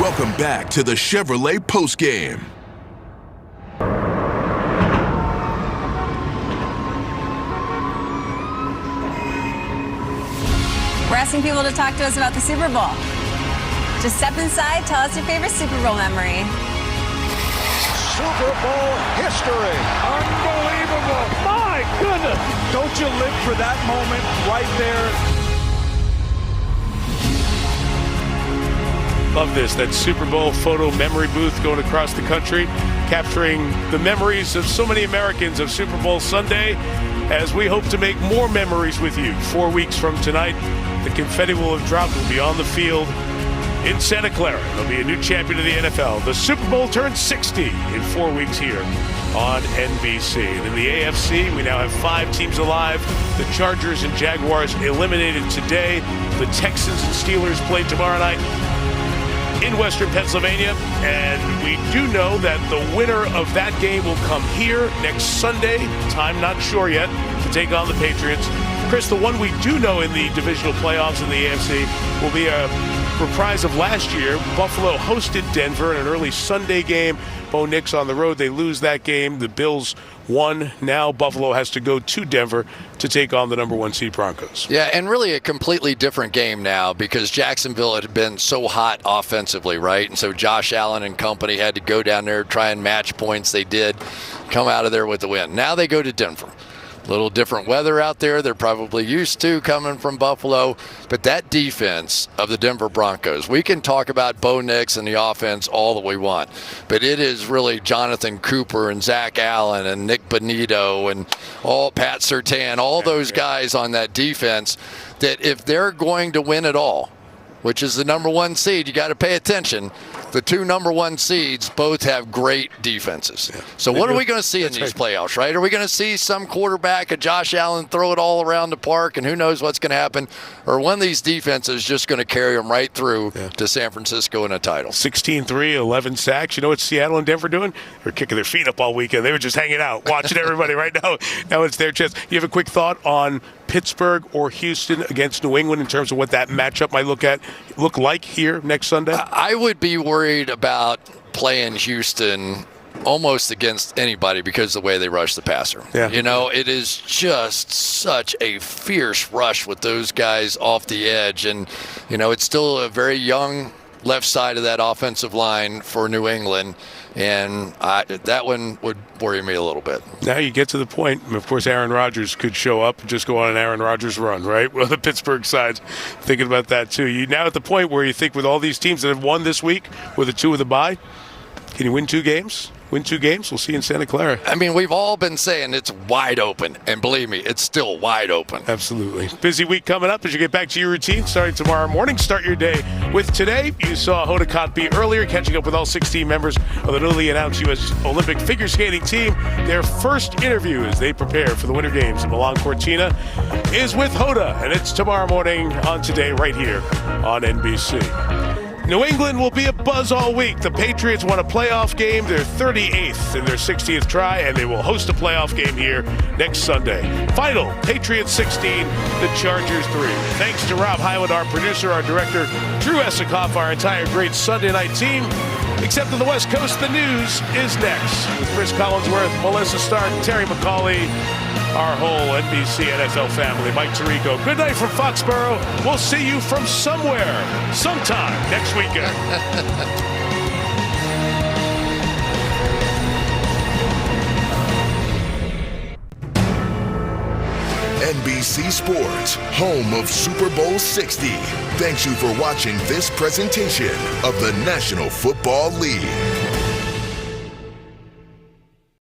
Welcome back to the Chevrolet Postgame. We're asking people to talk to us about the Super Bowl. Just step inside, tell us your favorite Super Bowl memory. Super Bowl history. Unbelievable. My goodness. Don't you live for that moment right there? Love this, that Super Bowl photo memory booth going across the country, capturing the memories of so many Americans of Super Bowl Sunday, as we hope to make more memories with you. 4 weeks from tonight, the confetti will have dropped. We'll be on the field in Santa Clara. There'll be a new champion of the NFL. The Super Bowl turns 60 in 4 weeks here on NBC. And in the AFC, we now have 5 teams alive. The Chargers and Jaguars eliminated today. The Texans and Steelers play tomorrow night in Western Pennsylvania, and we do know that the winner of that game will come here next Sunday, time not sure yet, to take on the Patriots. Chris, the one we do know in the divisional playoffs in the AFC will be a reprise of last year. Buffalo hosted Denver in an early Sunday game. Bo Nix on the road, they lose that game. The Bills won. Now Buffalo has to go to Denver to take on the number 1 seed Broncos. Yeah, and really a completely different game now because Jacksonville had been so hot offensively, right? And so Josh Allen and company had to go down there, try and match points. They did come out of there with the win. Now they go to Denver. A little different weather out there. They're probably used to coming from Buffalo. But that defense of the Denver Broncos, we can talk about Bo Nix and the offense all that we want. But it is really Jonathan Cooper and Zach Allen and Nick Bonito and Pat Surtain, all those guys on that defense that if they're going to win it all, which is the number 1 seed, you got to pay attention. The 2 number 1 seeds both have great defenses. Yeah. So what are we going to see in these playoffs, right? Are we going to see some quarterback, a Josh Allen, throw it all around the park and who knows what's going to happen? Or one of these defenses just going to carry them right through to San Francisco in a title? 16-3, 11 sacks. You know what Seattle and Denver doing? They're kicking their feet up all weekend. They were just hanging out, watching everybody right now. Now it's their chance. You have a quick thought on Pittsburgh or Houston against New England in terms of what that matchup might look like here next Sunday? I would be worried about playing Houston almost against anybody because of the way they rush the passer. Yeah. You know, it is just such a fierce rush with those guys off the edge. And, you know, it's still a very young left side of that offensive line for New England. And that one would worry me a little bit. Now you get to the point, of course, Aaron Rodgers could show up and just go on an Aaron Rodgers run, right? Well, the Pittsburgh side's thinking about that too. You now at the point where you think with all these teams that have won this week, with the 2 with a bye, can you win 2 games? Win 2 games? We'll see you in Santa Clara. I mean, we've all been saying it's wide open. And believe me, it's still wide open. Absolutely. Busy week coming up as you get back to your routine starting tomorrow morning. Start your day with today. You saw Hoda Kotb earlier, catching up with all 16 members of the newly announced U.S. Olympic figure skating team. Their first interview as they prepare for the Winter Games in Milan Cortina is with Hoda. And it's tomorrow morning on Today right here on NBC. New England will be a buzz all week. The Patriots won a playoff game. They're 38th in their 60th try, and they will host a playoff game here next Sunday. Final, Patriots 16, the Chargers 3. Thanks to Rob Hyland, our producer, our director, Drew Esikoff, our entire great Sunday night team. Except on the West Coast, the news is next. With Chris Collinsworth, Melissa Stark, Terry McCauley, our whole NBC NFL family, Mike Tirico. Good night from Foxborough. We'll see you from somewhere, sometime next weekend. NBC Sports, home of Super Bowl 60. Thanks you for watching this presentation of the National Football League.